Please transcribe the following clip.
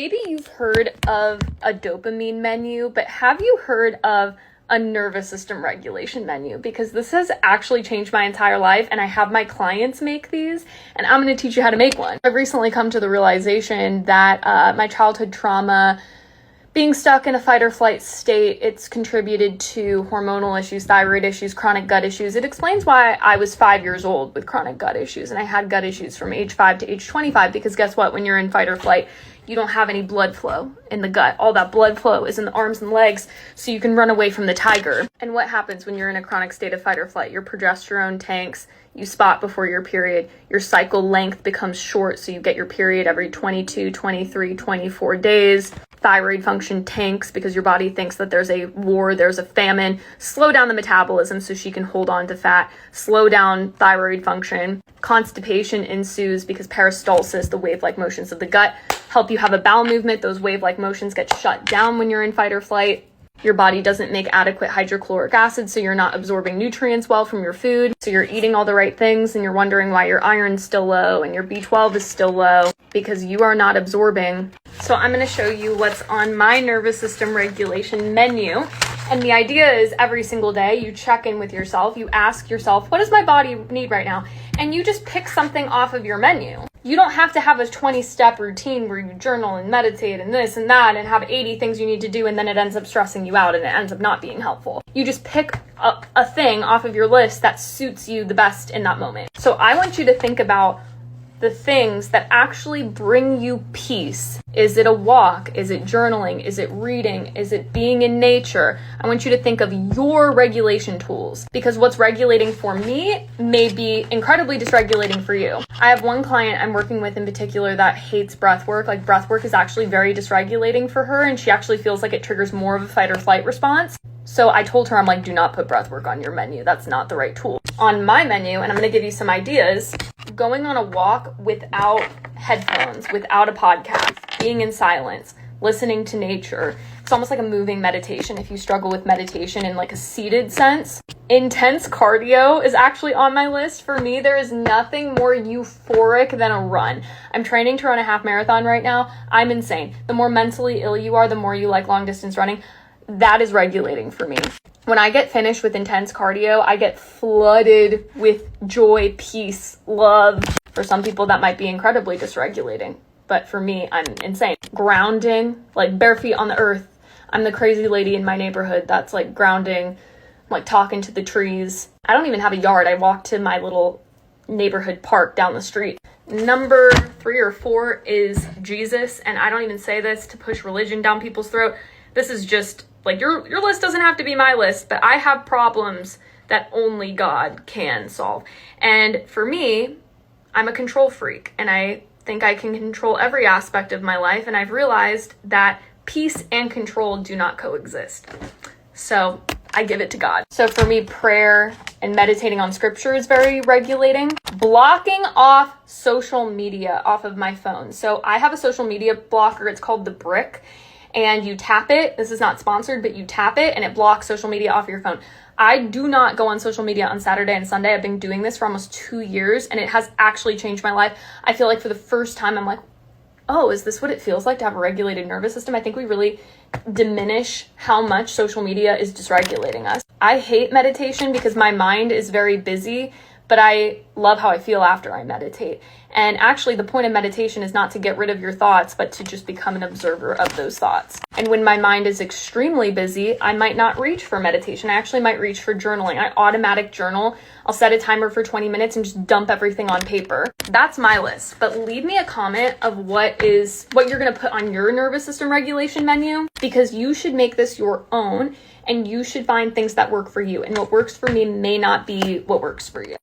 Maybe you've heard of a dopamine menu, but have you heard of a nervous system regulation menu? Because this has actually changed my entire life, and I have my clients make these, and I'm going to teach you how to make one. I've recently come to the realization that my childhood trauma, being stuck in a fight or flight state, it's contributed to hormonal issues, thyroid issues, chronic gut issues. It explains why I was 5 years old with chronic gut issues, and I had gut issues from age 5 to age 25, because guess what? When you're in fight or flight, you don't have any blood flow in the gut. All that blood flow is in the arms and legs, so you can run away from the tiger. And what happens when you're in a chronic state of fight or flight? Your progesterone tanks, you spot before your period, your cycle length becomes short, so you get your period every 22, 23, 24 days. Thyroid function tanks because your body thinks that there's a war, there's a famine. Slow down the metabolism so she can hold on to fat. Slow down thyroid function. Constipation ensues because peristalsis, the wave-like motions of the gut, help you have a bowel movement. Those wave-like motions get shut down when you're in fight or flight. Your body doesn't make adequate hydrochloric acid, so you're not absorbing nutrients well from your food. So you're eating all the right things, and you're wondering why your iron's still low and your B12 is still low, because you are not absorbing. So I'm going to show you what's on my nervous system regulation menu. And the idea is every single day you check in with yourself, you ask yourself, what does my body need right now? And you just pick something off of your menu. You don't have to have a 20-step routine where you journal and meditate and this and that and have 80 things you need to do, and then it ends up stressing you out and it ends up not being helpful. You just pick a thing off of your list that suits you the best in that moment. So I want you to think about the things that actually bring you peace. Is it a walk? Is it journaling? Is it reading? Is it being in nature? I want you to think of your regulation tools, because what's regulating for me may be incredibly dysregulating for you. I have one client I'm working with in particular that hates breath work. Like, breath work is actually very dysregulating for her, and she actually feels like it triggers more of a fight or flight response. So I told her, I'm like, do not put breath work on your menu. That's not the right tool. On my menu, and I'm going to give you some ideas, going on a walk without headphones, without a podcast, being in silence, listening to nature. It's almost like a moving meditation if you struggle with meditation in like a seated sense. Intense cardio is actually on my list. For me, there is nothing more euphoric than a run. I'm training to run a half marathon right now. I'm insane. The more mentally ill you are, the more you like long distance running. That is regulating for me. When I get finished with intense cardio, I get flooded with joy, peace, love. For some people, that might be incredibly dysregulating, but for me, I'm insane. Grounding, like bare feet on the earth. I'm the crazy lady in my neighborhood that's like grounding, like talking to the trees. I don't even have a yard. I walk to my little neighborhood park down the street. Number 3 or 4 is Jesus, and I don't even say this to push religion down people's throat. This is just like, your list doesn't have to be my list, but I have problems that only God can solve. And for me, I'm a control freak, and I think I can control every aspect of my life, and I've realized that peace and control do not coexist. So I give it to God. So for me, prayer and meditating on scripture is very regulating. Blocking off social media off of my phone. So I have a social media blocker. It's called the Brick. And you tap it. This is not sponsored, but you tap it and it blocks social media off your phone. I do not go on social media on Saturday and Sunday. I've been doing this for almost 2 years, and it has actually changed my life. I feel like for the first time, I'm like, oh, is this what it feels like to have a regulated nervous system? I think we really diminish how much social media is dysregulating us. I hate meditation because my mind is very busy, but I love how I feel after I meditate. And actually, the point of meditation is not to get rid of your thoughts, but to just become an observer of those thoughts. And when my mind is extremely busy, I might not reach for meditation. I actually might reach for journaling. I automatic journal. I'll set a timer for 20 minutes and just dump everything on paper. That's my list. But leave me a comment of what you're going to put on your nervous system regulation menu, because you should make this your own, and you should find things that work for you. And what works for me may not be what works for you.